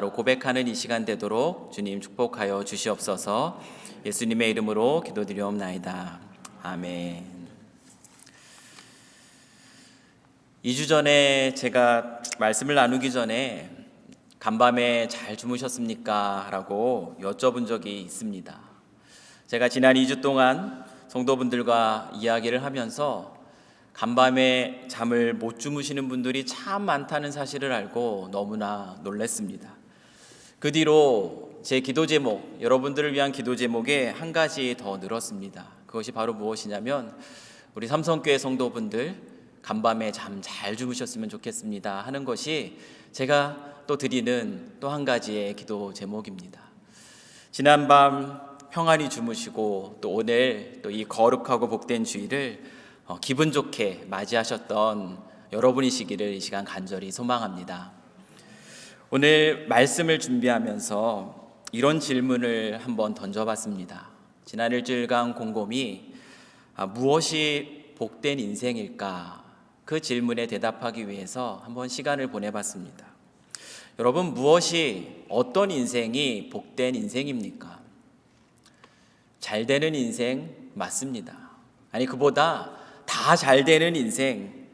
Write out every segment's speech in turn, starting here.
고백하는 이 시간 되도록 주님 축복하여 주시옵소서. 예수님의 이름으로 기도드리옵나이다. 아멘. 2주 전에 제가 말씀을 나누기 전에 간밤에 잘 주무셨습니까? 라고 여쭤본 적이 있습니다. 제가 지난 2주 동안 성도분들과 이야기를 하면서 간밤에 잠을 못 주무시는 분들이 참 많다는 사실을 알고 너무나 놀랐습니다. 그 뒤로 제 기도 제목, 여러분들을 위한 기도 제목에 한 가지 더 늘었습니다. 그것이 바로 무엇이냐면 우리 삼성교회 성도분들 간밤에 잠 잘 주무셨으면 좋겠습니다 하는 것이 제가 또 드리는 또 한 가지의 기도 제목입니다. 지난밤 평안히 주무시고 또 오늘 또 이 거룩하고 복된 주일을 기분 좋게 맞이하셨던 여러분이시기를 이 시간 간절히 소망합니다. 오늘 말씀을 준비하면서 이런 질문을 한번 던져봤습니다. 지난 일주일간 곰곰이 무엇이 복된 인생일까? 그 질문에 대답하기 위해서 한번 시간을 보내봤습니다. 여러분, 어떤 인생이 복된 인생입니까? 잘 되는 인생 맞습니다. 아니, 그보다 다 잘 되는 인생,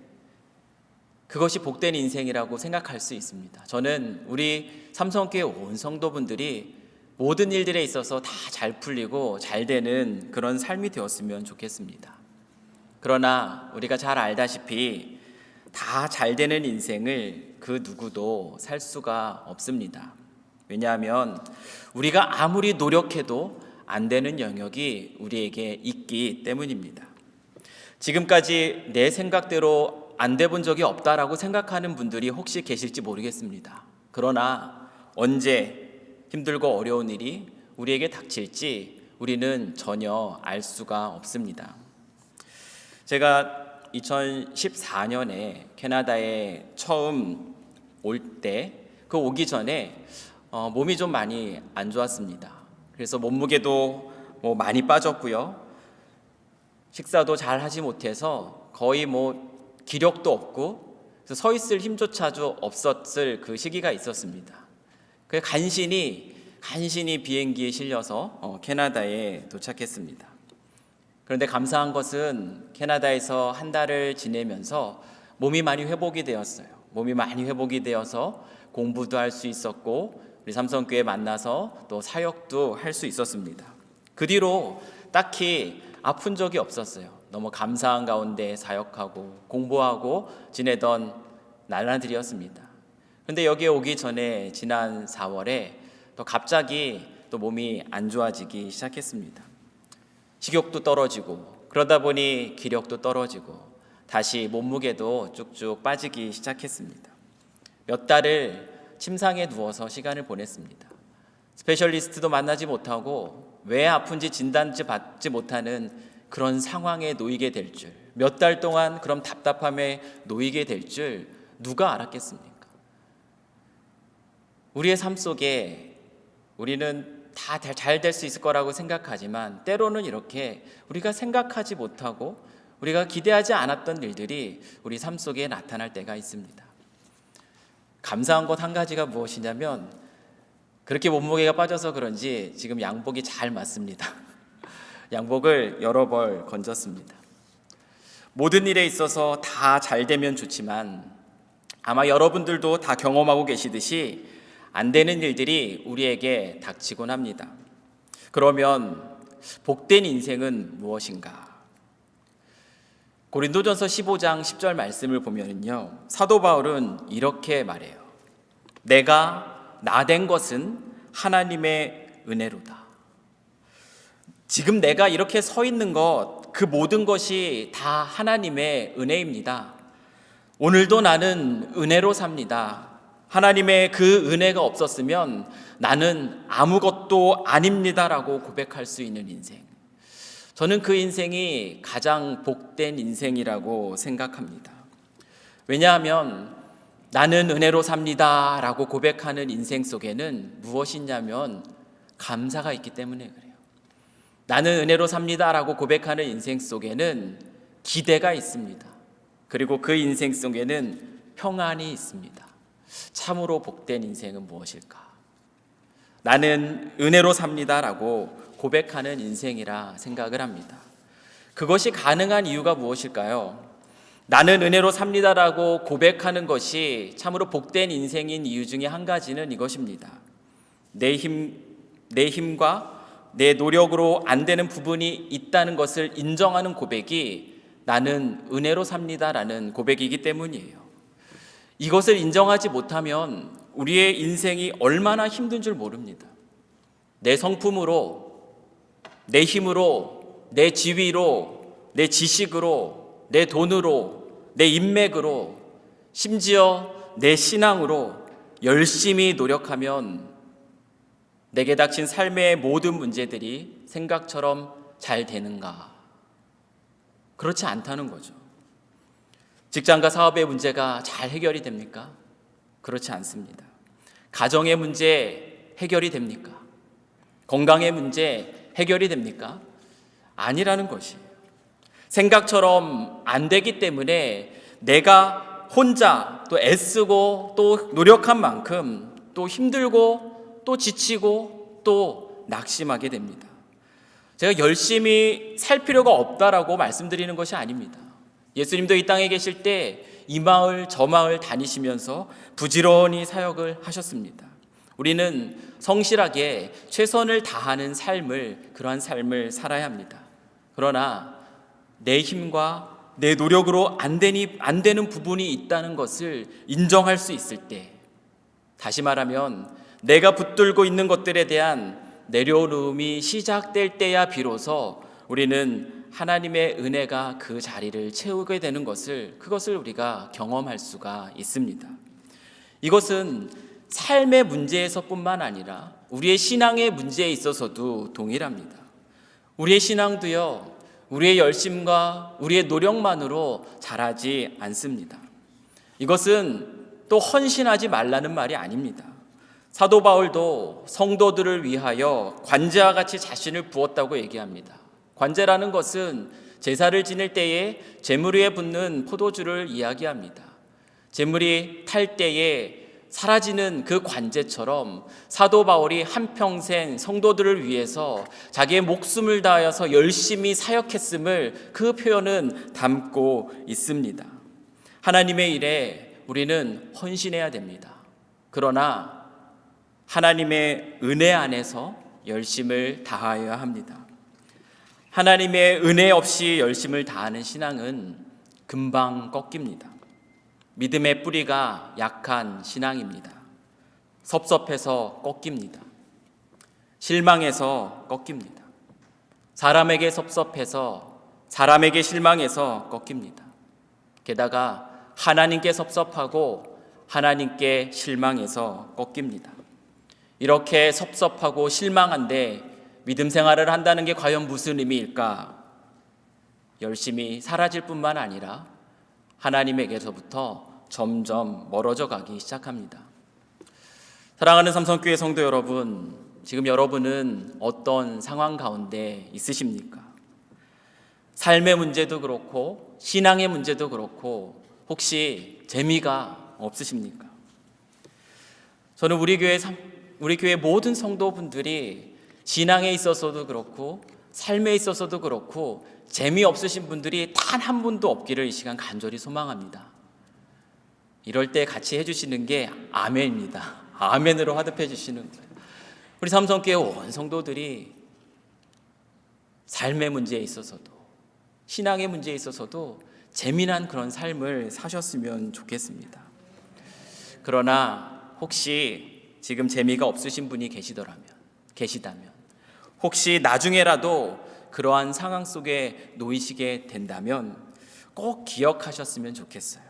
그것이 복된 인생이라고 생각할 수 있습니다. 저는 우리 삼성교회 온 성도분들이 모든 일들에 있어서 다 잘 풀리고 잘 되는 그런 삶이 되었으면 좋겠습니다. 그러나 우리가 잘 알다시피 다 잘 되는 인생을 그 누구도 살 수가 없습니다. 왜냐하면 우리가 아무리 노력해도 안 되는 영역이 우리에게 있기 때문입니다. 지금까지 내 생각대로 안 돼 본 적이 없다라고 생각하는 분들이 혹시 계실지 모르겠습니다. 그러나 언제 힘들고 어려운 일이 우리에게 닥칠지 우리는 전혀 알 수가 없습니다. 제가 2014년에 캐나다에 처음 올 때, 그 오기 전에 몸이 좀 많이 안 좋았습니다. 그래서 몸무게도 많이 빠졌고요. 식사도 잘 하지 못해서 거의 기력도 없고 서 있을 힘조차도 없었을 그 시기가 있었습니다. 그래서 간신히 비행기에 실려서 캐나다에 도착했습니다. 그런데 감사한 것은 캐나다에서 한 달을 지내면서 몸이 많이 회복이 되었어요. 몸이 많이 회복이 되어서 공부도 할 수 있었고 우리 삼성교회 만나서 또 사역도 할 수 있었습니다. 그 뒤로 딱히 아픈 적이 없었어요. 너무 감사한 가운데 사역하고 공부하고 지내던 나날들이었습니다. 그런데 여기에 오기 전에 지난 4월에 또 갑자기 또 몸이 안 좋아지기 시작했습니다. 식욕도 떨어지고 그러다 보니 기력도 떨어지고 다시 몸무게도 쭉쭉 빠지기 시작했습니다. 몇 달을 침상에 누워서 시간을 보냈습니다. 스페셜리스트도 만나지 못하고 왜 아픈지 진단받지 못하는 그런 상황에 놓이게 될 줄, 몇 달 동안 그런 답답함에 놓이게 될 줄 누가 알았겠습니까? 우리의 삶 속에 우리는 다 잘 될 수 있을 거라고 생각하지만 때로는 이렇게 우리가 생각하지 못하고 우리가 기대하지 않았던 일들이 우리 삶 속에 나타날 때가 있습니다. 감사한 것 한 가지가 무엇이냐면 그렇게 몸무게가 빠져서 그런지 지금 양복이 잘 맞습니다. 양복을 여러 벌 건졌습니다. 모든 일에 있어서 다 잘 되면 좋지만 아마 여러분들도 다 경험하고 계시듯이 안 되는 일들이 우리에게 닥치곤 합니다. 그러면 복된 인생은 무엇인가? 고린도전서 15장 10절 말씀을 보면요, 사도 바울은 이렇게 말해요. 내가 나된 것은 하나님의 은혜로다. 지금 내가 이렇게 서 있는 것, 그 모든 것이 다 하나님의 은혜입니다. 오늘도 나는 은혜로 삽니다. 하나님의 그 은혜가 없었으면 나는 아무것도 아닙니다라고 고백할 수 있는 인생. 저는 그 인생이 가장 복된 인생이라고 생각합니다. 왜냐하면 나는 은혜로 삽니다라고 고백하는 인생 속에는 무엇이 있냐면 감사가 있기 때문에 그래요. 나는 은혜로 삽니다라고 고백하는 인생 속에는 기대가 있습니다. 그리고 그 인생 속에는 평안이 있습니다. 참으로 복된 인생은 무엇일까? 나는 은혜로 삽니다라고 고백하는 인생이라 생각을 합니다. 그것이 가능한 이유가 무엇일까요? 나는 은혜로 삽니다라고 고백하는 것이 참으로 복된 인생인 이유 중에 한 가지는 이것입니다. 내 힘과 내 노력으로 안 되는 부분이 있다는 것을 인정하는 고백이 나는 은혜로 삽니다라는 고백이기 때문이에요. 이것을 인정하지 못하면 우리의 인생이 얼마나 힘든 줄 모릅니다. 내 성품으로, 내 힘으로, 내 지위로, 내 지식으로, 내 돈으로, 내 인맥으로, 심지어 내 신앙으로 열심히 노력하면 내게 닥친 삶의 모든 문제들이 생각처럼 잘 되는가? 그렇지 않다는 거죠. 직장과 사업의 문제가 잘 해결이 됩니까? 그렇지 않습니다. 가정의 문제 해결이 됩니까? 건강의 문제 해결이 됩니까? 아니라는 것이에요. 생각처럼 안 되기 때문에 내가 혼자 또 애쓰고 또 노력한 만큼 또 힘들고 또 지치고 또 낙심하게 됩니다. 제가 열심히 살 필요가 없다라고 말씀드리는 것이 아닙니다. 예수님도 이 땅에 계실 때 이 마을 저 마을 다니시면서 부지런히 사역을 하셨습니다. 우리는 성실하게 최선을 다하는 그러한 삶을 살아야 합니다. 그러나 내 힘과 내 노력으로 안 되는 부분이 있다는 것을 인정할 수 있을 때, 다시 말하면 내가 붙들고 있는 것들에 대한 내려놓음이 시작될 때야 비로소 우리는 하나님의 은혜가 그 자리를 채우게 되는 그것을 우리가 경험할 수가 있습니다. 이것은 삶의 문제에서뿐만 아니라 우리의 신앙의 문제에 있어서도 동일합니다. 우리의 신앙도요, 우리의 열심과 우리의 노력만으로 자라지 않습니다. 이것은 또 헌신하지 말라는 말이 아닙니다. 사도 바울도 성도들을 위하여 관제와 같이 자신을 부었다고 얘기합니다. 관제라는 것은 제사를 지낼 때에 제물 위에 붓는 포도주를 이야기합니다. 제물이 탈 때에 사라지는 그 관제처럼 사도 바울이 한평생 성도들을 위해서 자기의 목숨을 다하여서 열심히 사역했음을 그 표현은 담고 있습니다. 하나님의 일에 우리는 헌신해야 됩니다. 그러나 하나님의 은혜 안에서 열심을 다하여야 합니다. 하나님의 은혜 없이 열심을 다하는 신앙은 금방 꺾입니다. 믿음의 뿌리가 약한 신앙입니다. 섭섭해서 꺾입니다. 실망해서 꺾입니다. 사람에게 섭섭해서, 사람에게 실망해서 꺾입니다. 게다가 하나님께 섭섭하고 하나님께 실망해서 꺾입니다. 이렇게 섭섭하고 실망한데 믿음 생활을 한다는 게 과연 무슨 의미일까? 열심히 사라질 뿐만 아니라 하나님에게서부터 점점 멀어져 가기 시작합니다. 사랑하는 삼성교회 성도 여러분, 지금 여러분은 어떤 상황 가운데 있으십니까? 삶의 문제도 그렇고 신앙의 문제도 그렇고 혹시 재미가 없으십니까? 저는 우리 교회 모든 성도분들이 신앙에 있어서도 그렇고 삶에 있어서도 그렇고 재미없으신 분들이 단 한 분도 없기를 이 시간 간절히 소망합니다. 이럴 때 같이 해주시는 게 아멘입니다. 아멘으로 화답해 주시는 거예요. 우리 삼성교회 온 성도들이 삶의 문제에 있어서도 신앙의 문제에 있어서도 재미난 그런 삶을 사셨으면 좋겠습니다. 그러나 혹시 지금 재미가 없으신 분이 계시다면 혹시 나중에라도 그러한 상황 속에 놓이시게 된다면 꼭 기억하셨으면 좋겠어요.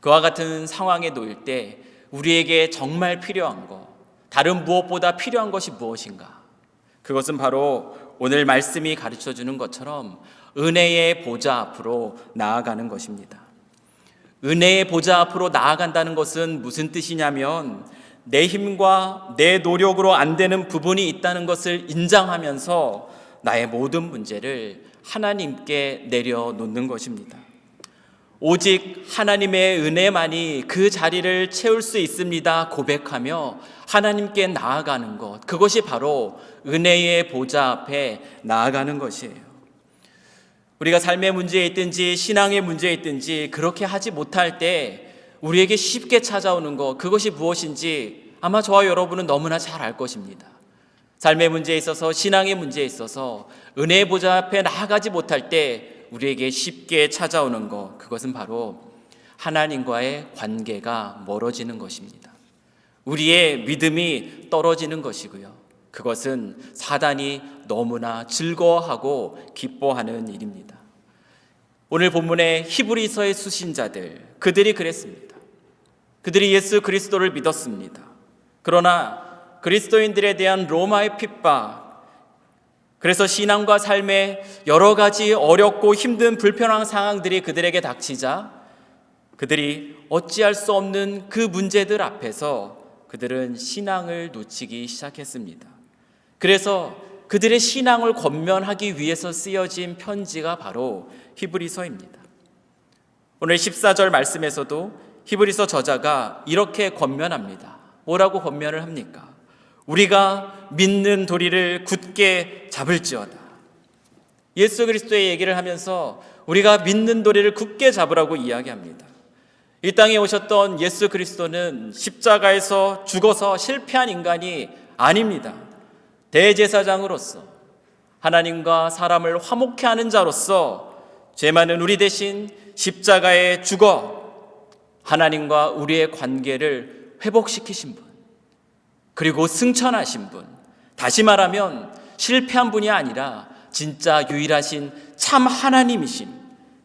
그와 같은 상황에 놓일 때 우리에게 정말 필요한 것, 다른 무엇보다 필요한 것이 무엇인가? 그것은 바로 오늘 말씀이 가르쳐주는 것처럼 은혜의 보좌 앞으로 나아가는 것입니다. 은혜의 보좌 앞으로 나아간다는 것은 무슨 뜻이냐면 내 힘과 내 노력으로 안 되는 부분이 있다는 것을 인정하면서 나의 모든 문제를 하나님께 내려놓는 것입니다. 오직 하나님의 은혜만이 그 자리를 채울 수 있습니다 고백하며 하나님께 나아가는 것, 그것이 바로 은혜의 보좌 앞에 나아가는 것이에요. 우리가 삶의 문제에 있든지 신앙의 문제에 있든지 그렇게 하지 못할 때 우리에게 쉽게 찾아오는 것, 그것이 무엇인지 아마 저와 여러분은 너무나 잘 알 것입니다. 삶의 문제에 있어서, 신앙의 문제에 있어서 은혜의 보좌 앞에 나아가지 못할 때 우리에게 쉽게 찾아오는 것, 그것은 바로 하나님과의 관계가 멀어지는 것입니다. 우리의 믿음이 떨어지는 것이고요. 그것은 사단이 너무나 즐거워하고 기뻐하는 일입니다. 오늘 본문의 히브리서의 수신자들, 그들이 그랬습니다. 그들이 예수 그리스도를 믿었습니다. 그러나 그리스도인들에 대한 로마의 핍박, 그래서 신앙과 삶에 여러 가지 어렵고 힘든 불편한 상황들이 그들에게 닥치자 그들이 어찌할 수 없는 그 문제들 앞에서 그들은 신앙을 놓치기 시작했습니다. 그래서 그들의 신앙을 권면하기 위해서 쓰여진 편지가 바로 히브리서입니다. 오늘 14절 말씀에서도 히브리서 저자가 이렇게 권면합니다. 뭐라고 권면을 합니까? 우리가 믿는 도리를 굳게 잡을지어다. 예수 그리스도의 얘기를 하면서 우리가 믿는 도리를 굳게 잡으라고 이야기합니다. 이 땅에 오셨던 예수 그리스도는 십자가에서 죽어서 실패한 인간이 아닙니다. 대제사장으로서 하나님과 사람을 화목케 하는 자로서 죄 많은 우리 대신 십자가에 죽어 하나님과 우리의 관계를 회복시키신 분, 그리고 승천하신 분, 다시 말하면 실패한 분이 아니라 진짜 유일하신 참 하나님이신,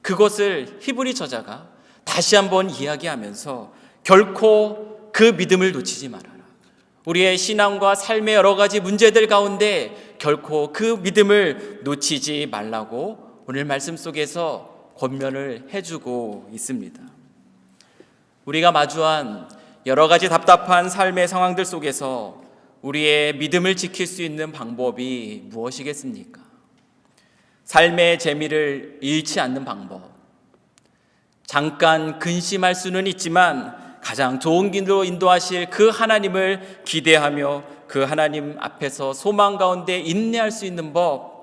그것을 히브리 저자가 다시 한번 이야기하면서 결코 그 믿음을 놓치지 말아라. 우리의 신앙과 삶의 여러 가지 문제들 가운데 결코 그 믿음을 놓치지 말라고 오늘 말씀 속에서 권면을 해주고 있습니다. 우리가 마주한 여러 가지 답답한 삶의 상황들 속에서 우리의 믿음을 지킬 수 있는 방법이 무엇이겠습니까? 삶의 재미를 잃지 않는 방법. 잠깐 근심할 수는 있지만 가장 좋은 길로 인도하실 그 하나님을 기대하며 그 하나님 앞에서 소망 가운데 인내할 수 있는 법.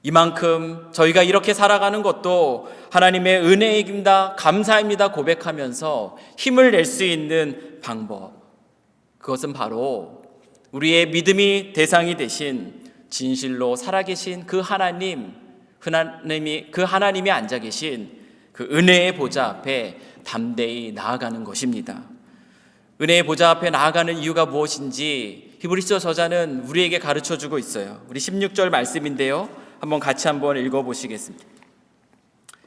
이만큼 저희가 이렇게 살아가는 것도 하나님의 은혜입니다, 감사입니다 고백하면서 힘을 낼 수 있는 방법, 그것은 바로 우리의 믿음이 대상이 되신 진실로 살아계신 그 하나님이 앉아 계신 그 은혜의 보좌 앞에 담대히 나아가는 것입니다. 은혜의 보좌 앞에 나아가는 이유가 무엇인지 히브리서 저자는 우리에게 가르쳐주고 있어요. 우리 16절 말씀인데요, 같이 한번 읽어보시겠습니다.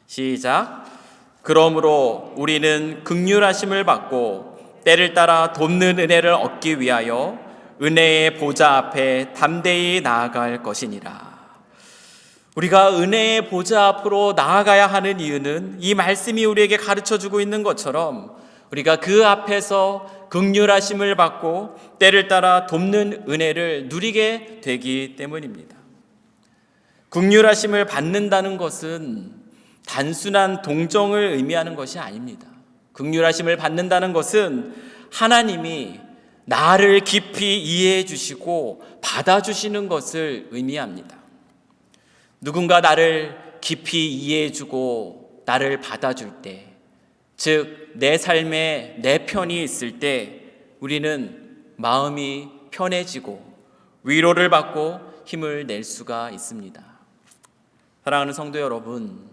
시작. 그러므로 우리는 긍휼하심을 받고 때를 따라 돕는 은혜를 얻기 위하여 은혜의 보좌 앞에 담대히 나아갈 것이니라. 우리가 은혜의 보좌 앞으로 나아가야 하는 이유는 이 말씀이 우리에게 가르쳐주고 있는 것처럼 우리가 그 앞에서 긍휼하심을 받고 때를 따라 돕는 은혜를 누리게 되기 때문입니다. 긍휼하심을 받는다는 것은 단순한 동정을 의미하는 것이 아닙니다. 긍휼하심을 받는다는 것은 하나님이 나를 깊이 이해해 주시고 받아주시는 것을 의미합니다. 누군가 나를 깊이 이해해 주고 나를 받아줄 때, 즉 내 삶에 내 편이 있을 때 우리는 마음이 편해지고 위로를 받고 힘을 낼 수가 있습니다. 사랑하는 성도 여러분,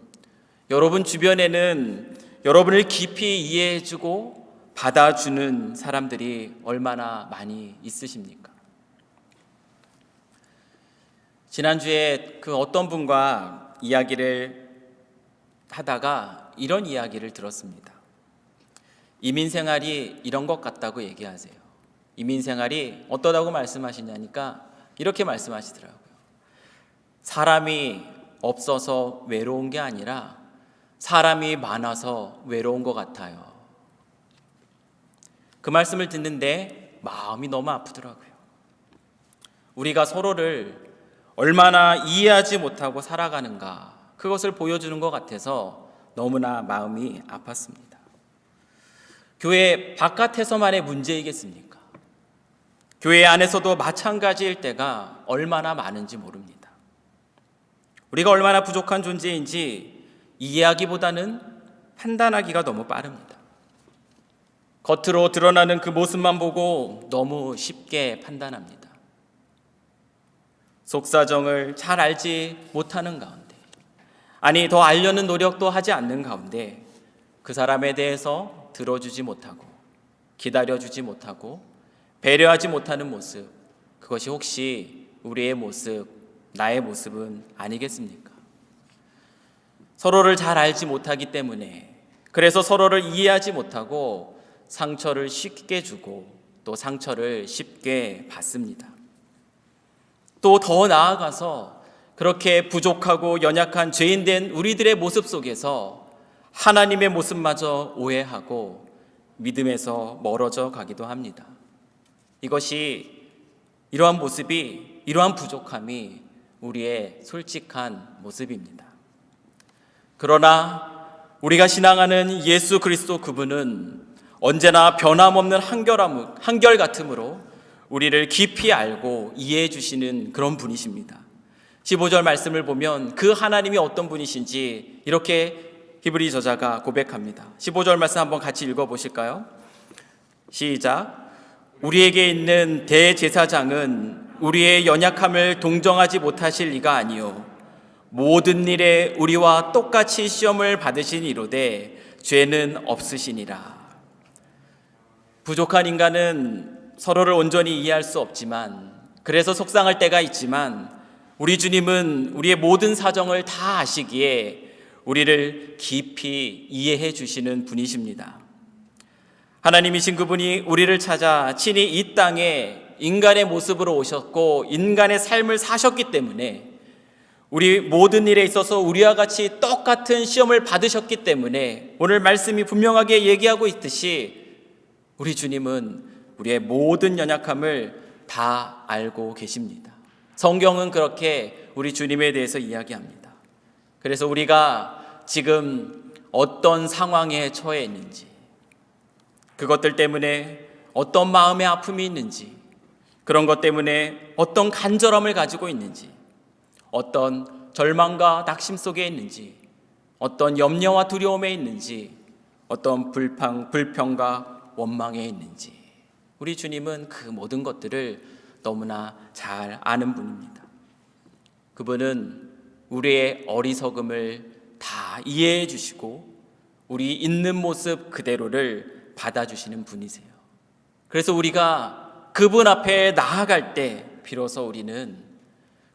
여러분 주변에는 여러분을 깊이 이해해주고 받아주는 사람들이 얼마나 많이 있으십니까? 지난주에 그 어떤 분과 이야기를 하다가 이런 이야기를 들었습니다. 이민생활이 이런 것 같다고 얘기하세요. 이민생활이 어떠다고 말씀하시냐니까 이렇게 말씀하시더라고요. 사람이 없어서 외로운 게 아니라 사람이 많아서 외로운 것 같아요. 그 말씀을 듣는데 마음이 너무 아프더라고요. 우리가 서로를 얼마나 이해하지 못하고 살아가는가, 그것을 보여주는 것 같아서 너무나 마음이 아팠습니다. 교회 바깥에서만의 문제이겠습니까? 교회 안에서도 마찬가지일 때가 얼마나 많은지 모릅니다. 우리가 얼마나 부족한 존재인지 이해하기보다는 판단하기가 너무 빠릅니다. 겉으로 드러나는 그 모습만 보고 너무 쉽게 판단합니다. 속사정을 잘 알지 못하는 가운데, 아니 더 알려는 노력도 하지 않는 가운데 그 사람에 대해서 들어주지 못하고 기다려주지 못하고 배려하지 못하는 모습, 그것이 혹시 우리의 모습, 나의 모습은 아니겠습니까? 서로를 잘 알지 못하기 때문에, 그래서 서로를 이해하지 못하고 상처를 쉽게 주고 또 상처를 쉽게 받습니다. 또 더 나아가서 그렇게 부족하고 연약한 죄인된 우리들의 모습 속에서 하나님의 모습마저 오해하고 믿음에서 멀어져 가기도 합니다. 이러한 모습이, 이러한 부족함이 우리의 솔직한 모습입니다. 그러나 우리가 신앙하는 예수 그리스도 그분은 언제나 변함없는 한결같음으로 우리를 깊이 알고 이해해 주시는 그런 분이십니다. 15절 말씀을 보면 그 하나님이 어떤 분이신지 이렇게 히브리 저자가 고백합니다. 15절 말씀 한번 같이 읽어보실까요? 시작. 우리에게 있는 대제사장은 우리의 연약함을 동정하지 못하실 리가 아니요 모든 일에 우리와 똑같이 시험을 받으신 이로되 죄는 없으시니라. 부족한 인간은 서로를 온전히 이해할 수 없지만, 그래서 속상할 때가 있지만 우리 주님은 우리의 모든 사정을 다 아시기에 우리를 깊이 이해해 주시는 분이십니다. 하나님이신 그분이 우리를 찾아 친히 이 땅에 인간의 모습으로 오셨고 인간의 삶을 사셨기 때문에, 우리 모든 일에 있어서 우리와 같이 똑같은 시험을 받으셨기 때문에 오늘 말씀이 분명하게 얘기하고 있듯이 우리 주님은 우리의 모든 연약함을 다 알고 계십니다. 성경은 그렇게 우리 주님에 대해서 이야기합니다. 그래서 우리가 지금 어떤 상황에 처해 있는지, 그것들 때문에 어떤 마음의 아픔이 있는지, 그런 것 때문에 어떤 간절함을 가지고 있는지, 어떤 절망과 낙심 속에 있는지, 어떤 염려와 두려움에 있는지, 어떤 불평과 원망에 있는지, 우리 주님은 그 모든 것들을 너무나 잘 아는 분입니다. 그분은 우리의 어리석음을 다 이해해 주시고 우리 있는 모습 그대로를 받아주시는 분이세요. 그래서 우리가 그분 앞에 나아갈 때 비로소 우리는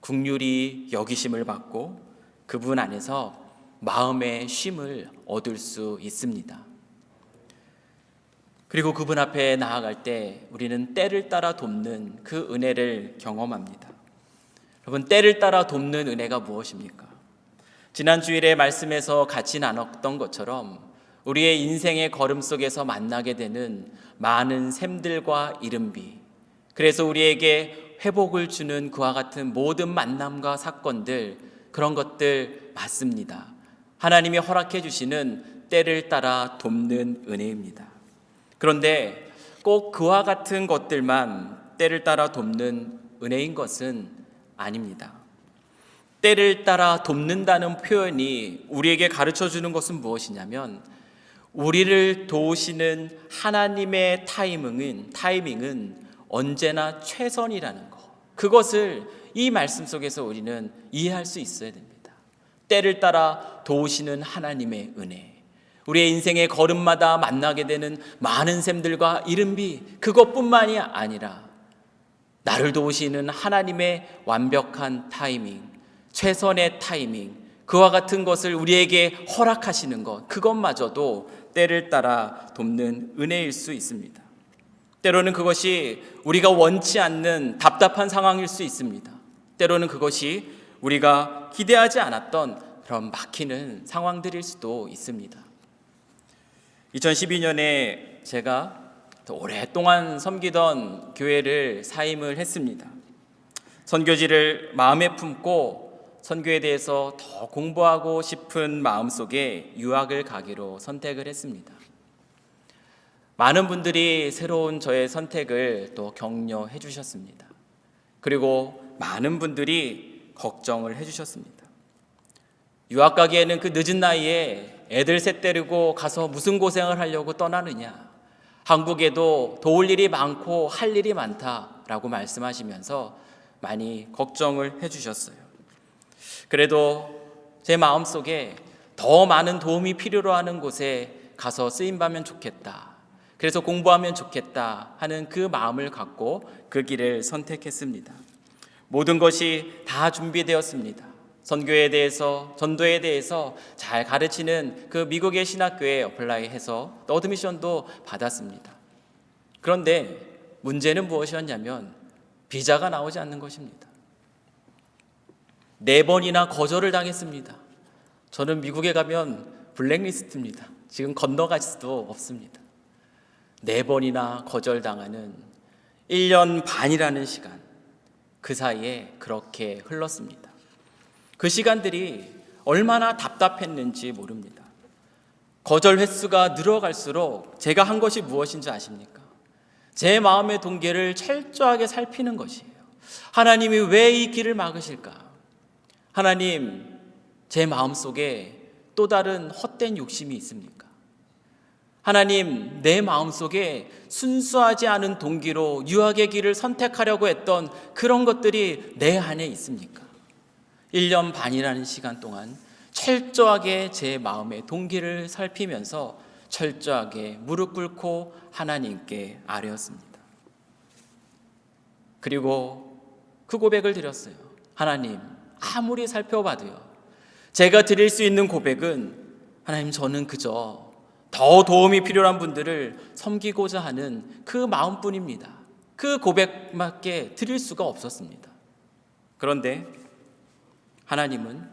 긍휼히 여기심을 받고 그분 안에서 마음의 쉼을 얻을 수 있습니다. 그리고 그분 앞에 나아갈 때 우리는 때를 따라 돕는 그 은혜를 경험합니다. 여러분, 때를 따라 돕는 은혜가 무엇입니까? 지난 주일의 말씀에서 같이 나눴던 것처럼 우리의 인생의 걸음 속에서 만나게 되는 많은 샘들과 이른비, 그래서 우리에게 회복을 주는 그와 같은 모든 만남과 사건들, 그런 것들 맞습니다. 하나님이 허락해 주시는 때를 따라 돕는 은혜입니다. 그런데 꼭 그와 같은 것들만 때를 따라 돕는 은혜인 것은 아닙니다. 때를 따라 돕는다는 표현이 우리에게 가르쳐 주는 것은 무엇이냐면, 우리를 도우시는 하나님의 타이밍은 언제나 최선이라는 것, 그것을 이 말씀 속에서 우리는 이해할 수 있어야 됩니다. 때를 따라 도우시는 하나님의 은혜, 우리의 인생의 걸음마다 만나게 되는 많은 샘들과 이른비, 그것뿐만이 아니라 나를 도우시는 하나님의 완벽한 타이밍, 최선의 타이밍, 그와 같은 것을 우리에게 허락하시는 것, 그것마저도 때를 따라 돕는 은혜일 수 있습니다. 때로는 그것이 우리가 원치 않는 답답한 상황일 수 있습니다. 때로는 그것이 우리가 기대하지 않았던 그런 막히는 상황들일 수도 있습니다. 2012년에 제가 오랫동안 섬기던 교회를 사임을 했습니다. 선교지를 마음에 품고 선교에 대해서 더 공부하고 싶은 마음속에 유학을 가기로 선택을 했습니다. 많은 분들이 새로운 저의 선택을 또 격려해 주셨습니다. 그리고 많은 분들이 걱정을 해 주셨습니다. 유학 가기에는 그 늦은 나이에 애들 셋 데리고 가서 무슨 고생을 하려고 떠나느냐, 한국에도 도울 일이 많고 할 일이 많다라고 말씀하시면서 많이 걱정을 해 주셨어요. 그래도 제 마음속에 더 많은 도움이 필요로 하는 곳에 가서 쓰임받으면 좋겠다, 그래서 공부하면 좋겠다 하는 그 마음을 갖고 그 길을 선택했습니다. 모든 것이 다 준비되었습니다. 선교에 대해서, 전도에 대해서 잘 가르치는 그 미국의 신학교에 어플라이해서 또 어드미션도 받았습니다. 그런데 문제는 무엇이었냐면 비자가 나오지 않는 것입니다. 4번이나 거절을 당했습니다. 저는 미국에 가면 블랙리스트입니다. 지금 건너갈 수도 없습니다. 4번이나 거절당하는 1년 반이라는 시간, 그 사이에 그렇게 흘렀습니다. 그 시간들이 얼마나 답답했는지 모릅니다. 거절 횟수가 늘어갈수록 제가 한 것이 무엇인지 아십니까? 제 마음의 동기를 철저하게 살피는 것이에요. 하나님이 왜 이 길을 막으실까? 하나님, 제 마음속에 또 다른 헛된 욕심이 있습니까? 하나님, 내 마음속에 순수하지 않은 동기로 유학의 길을 선택하려고 했던 그런 것들이 내 안에 있습니까? 1년 반이라는 시간 동안 철저하게 제 마음의 동기를 살피면서 철저하게 무릎 꿇고 하나님께 아뢰었습니다. 그리고 그 고백을 드렸어요. 하나님, 아무리 살펴봐도요, 제가 드릴 수 있는 고백은 하나님, 저는 그저 더 도움이 필요한 분들을 섬기고자 하는 그 마음뿐입니다. 그 고백밖에 드릴 수가 없었습니다. 그런데 하나님은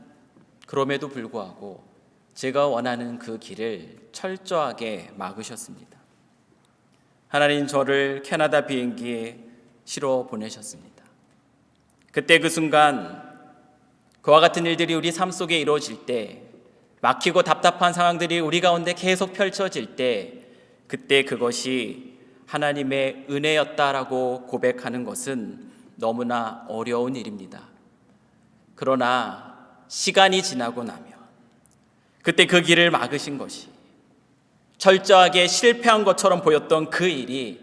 그럼에도 불구하고 제가 원하는 그 길을 철저하게 막으셨습니다. 하나님, 저를 캐나다 비행기에 실어 보내셨습니다. 그때 그 순간 그와 같은 일들이 우리 삶 속에 이루어질 때, 막히고 답답한 상황들이 우리 가운데 계속 펼쳐질 때, 그때 그것이 하나님의 은혜였다라고 고백하는 것은 너무나 어려운 일입니다. 그러나 시간이 지나고 나면 그때 그 길을 막으신 것이 철저하게 실패한 것처럼 보였던 그 일이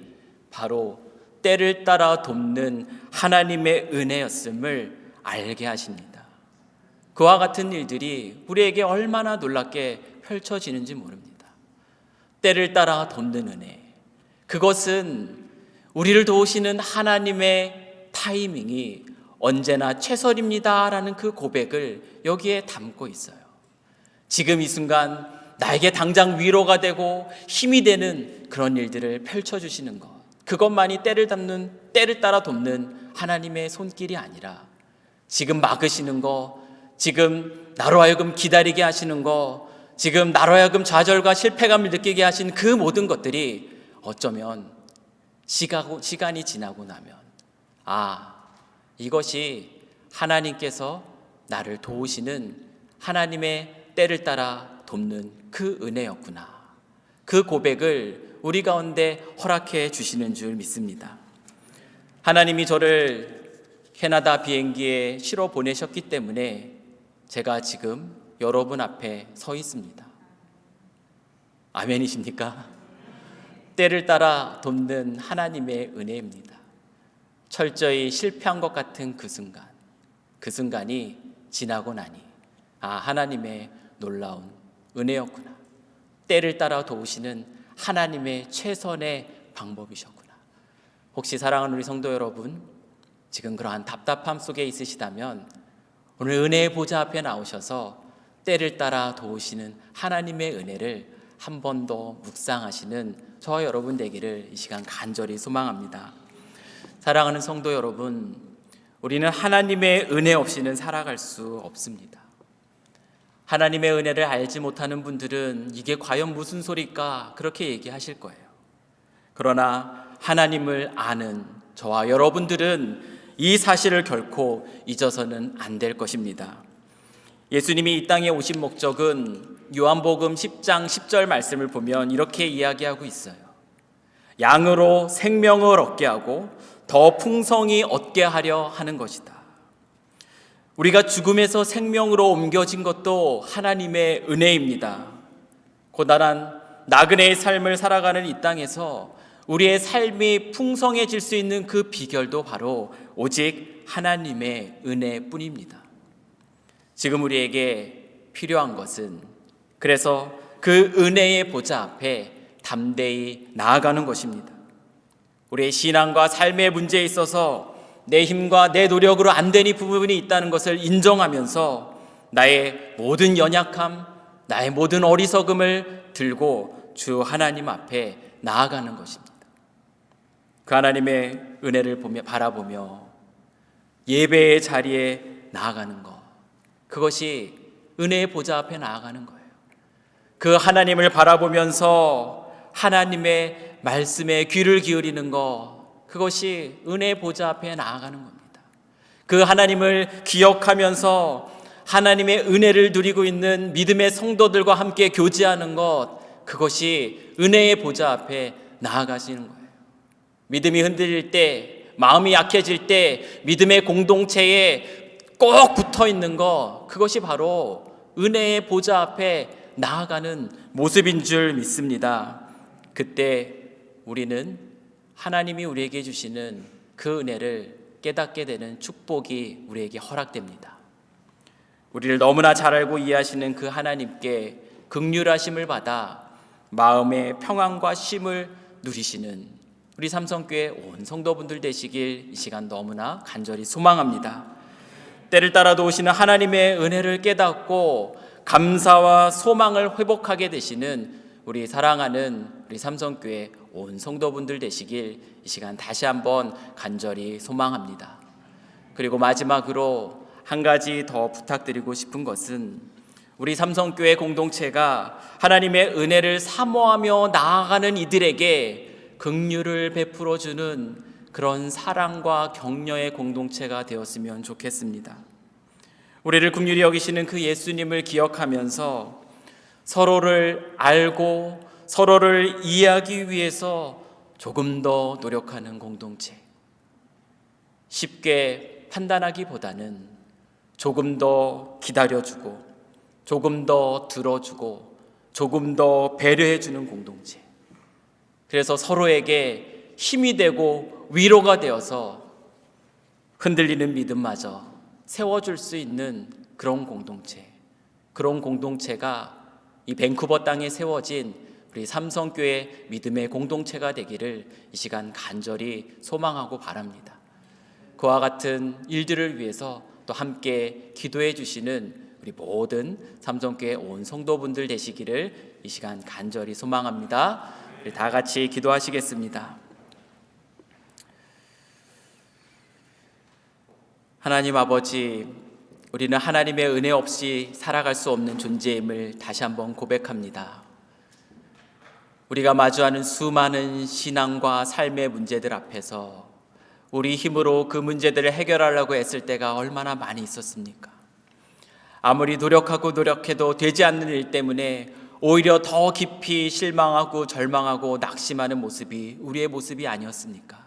바로 때를 따라 돕는 하나님의 은혜였음을 알게 하십니다. 그와 같은 일들이 우리에게 얼마나 놀랍게 펼쳐지는지 모릅니다. 때를 따라 돕는 은혜, 그것은 우리를 도우시는 하나님의 타이밍이 언제나 최선입니다라는 그 고백을 여기에 담고 있어요. 지금 이 순간 나에게 당장 위로가 되고 힘이 되는 그런 일들을 펼쳐주시는 것, 그것만이 때를 따라 돕는 하나님의 손길이 아니라 지금 막으시는 거, 지금 나로 하여금 기다리게 하시는 거, 지금 나로 하여금 좌절과 실패감을 느끼게 하신 그 모든 것들이 어쩌면 시간이 지나고 나면 이것이 하나님께서 나를 도우시는 하나님의 때를 따라 돕는 그 은혜였구나, 그 고백을 우리 가운데 허락해 주시는 줄 믿습니다. 하나님이 저를 캐나다 비행기에 실어 보내셨기 때문에 제가 지금 여러분 앞에 서 있습니다. 아멘이십니까? 때를 따라 돕는 하나님의 은혜입니다. 철저히 실패한 것 같은 그 순간이 지나고 나니 하나님의 놀라운 은혜였구나, 때를 따라 도우시는 하나님의 최선의 방법이셨구나. 혹시 사랑하는 우리 성도 여러분, 지금 그러한 답답함 속에 있으시다면 오늘 은혜의 보좌 앞에 나오셔서 때를 따라 도우시는 하나님의 은혜를 한 번 더 묵상하시는 저와 여러분 되기를 이 시간 간절히 소망합니다. 사랑하는 성도 여러분, 우리는 하나님의 은혜 없이는 살아갈 수 없습니다. 하나님의 은혜를 알지 못하는 분들은 이게 과연 무슨 소리일까 그렇게 얘기하실 거예요. 그러나 하나님을 아는 저와 여러분들은 이 사실을 결코 잊어서는 안 될 것입니다. 예수님이 이 땅에 오신 목적은 요한복음 10장 10절 말씀을 보면 이렇게 이야기하고 있어요. 양으로 생명을 얻게 하고 더 풍성히 얻게 하려 하는 것이다. 우리가 죽음에서 생명으로 옮겨진 것도 하나님의 은혜입니다. 고단한 나그네의 삶을 살아가는 이 땅에서 우리의 삶이 풍성해질 수 있는 그 비결도 바로 오직 하나님의 은혜뿐입니다. 지금 우리에게 필요한 것은 그래서 그 은혜의 보좌 앞에 담대히 나아가는 것입니다. 우리의 신앙과 삶의 문제에 있어서 내 힘과 내 노력으로 안 되는 부분이 있다는 것을 인정하면서 나의 모든 연약함, 나의 모든 어리석음을 들고 주 하나님 앞에 나아가는 것입니다. 그 하나님의 은혜를 바라보며 예배의 자리에 나아가는 것, 그것이 은혜의 보좌 앞에 나아가는 거예요. 그 하나님을 바라보면서 하나님의 말씀에 귀를 기울이는 것, 그것이 은혜의 보좌 앞에 나아가는 겁니다. 그 하나님을 기억하면서 하나님의 은혜를 누리고 있는 믿음의 성도들과 함께 교제하는 것, 그것이 은혜의 보좌 앞에 나아가시는 거예요. 믿음이 흔들릴 때, 마음이 약해질 때 믿음의 공동체에 꼭 붙어 있는 것, 그것이 바로 은혜의 보좌 앞에 나아가는 모습인 줄 믿습니다. 그때 우리는 하나님이 우리에게 주시는 그 은혜를 깨닫게 되는 축복이 우리에게 허락됩니다. 우리를 너무나 잘 알고 이해하시는 그 하나님께 긍휼하심을 받아 마음의 평안과 쉼을 누리시는 우리 삼성교회 온 성도분들 되시길 이 시간 너무나 간절히 소망합니다. 때를 따라 도우시는 하나님의 은혜를 깨닫고 감사와 소망을 회복하게 되시는 우리 사랑하는 우리 삼성교회 온 성도분들 되시길 이 시간 다시 한번 간절히 소망합니다. 그리고 마지막으로 한 가지 더 부탁드리고 싶은 것은 우리 삼성교회 공동체가 하나님의 은혜를 사모하며 나아가는 이들에게 긍휼을 베풀어주는 그런 사랑과 격려의 공동체가 되었으면 좋겠습니다. 우리를 긍휼히 여기시는 그 예수님을 기억하면서 서로를 알고 서로를 이해하기 위해서 조금 더 노력하는 공동체, 쉽게 판단하기보다는 조금 더 기다려주고 조금 더 들어주고 조금 더 배려해주는 공동체, 그래서 서로에게 힘이 되고 위로가 되어서 흔들리는 믿음마저 세워줄 수 있는 그런 공동체, 그런 공동체가 이 밴쿠버 땅에 세워진 우리 삼성교회 믿음의 공동체가 되기를 이 시간 간절히 소망하고 바랍니다. 그와 같은 일들을 위해서 또 함께 기도해 주시는 우리 모든 삼성교회 온 성도분들 되시기를 이 시간 간절히 소망합니다. 우리 다 같이 기도하시겠습니다. 하나님 아버지, 우리는 하나님의 은혜 없이 살아갈 수 없는 존재임을 다시 한번 고백합니다. 우리가 마주하는 수많은 신앙과 삶의 문제들 앞에서 우리 힘으로 그 문제들을 해결하려고 애쓸 때가 얼마나 많이 있었습니까? 아무리 노력해도 되지 않는 일 때문에 오히려 더 깊이 실망하고 절망하고 낙심하는 모습이 우리의 모습이 아니었습니까?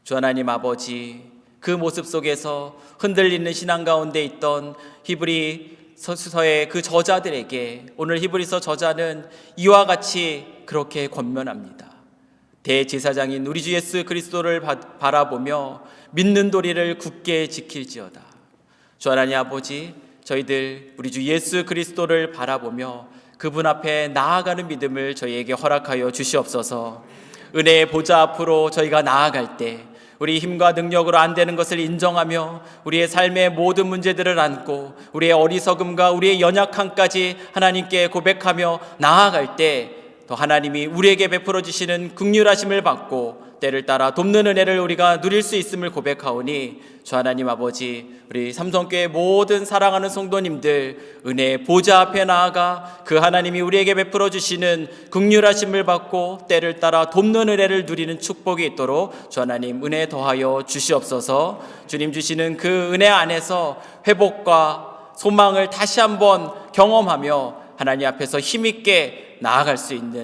주 하나님 아버지, 그 모습 속에서 흔들리는 신앙 가운데 있던 히브리서의 그 저자들에게 오늘 히브리서 저자는 이와 같이 그렇게 권면합니다. 대제사장인 우리 주 예수 그리스도를 바라보며 믿는 도리를 굳게 지킬지어다. 주 하나님 아버지, 저희들 우리 주 예수 그리스도를 바라보며 그분 앞에 나아가는 믿음을 저희에게 허락하여 주시옵소서. 은혜의 보좌 앞으로 저희가 나아갈 때 우리 힘과 능력으로 안 되는 것을 인정하며 우리의 삶의 모든 문제들을 안고 우리의 어리석음과 우리의 연약함까지 하나님께 고백하며 나아갈 때 또 하나님이 우리에게 베풀어 주시는 긍휼하심을 받고 때를 따라 돕는 은혜를 우리가 누릴 수 있음을 고백하오니 주 하나님 아버지, 우리 삼성교회 모든 사랑하는 성도님들 은혜의 보좌 앞에 나아가 그 하나님이 우리에게 베풀어 주시는 긍휼하심을 받고 때를 따라 돕는 은혜를 누리는 축복이 있도록 주 하나님 은혜 더하여 주시옵소서. 주님 주시는 그 은혜 안에서 회복과 소망을 다시 한번 경험하며 하나님 앞에서 힘있게 나아갈 수 있는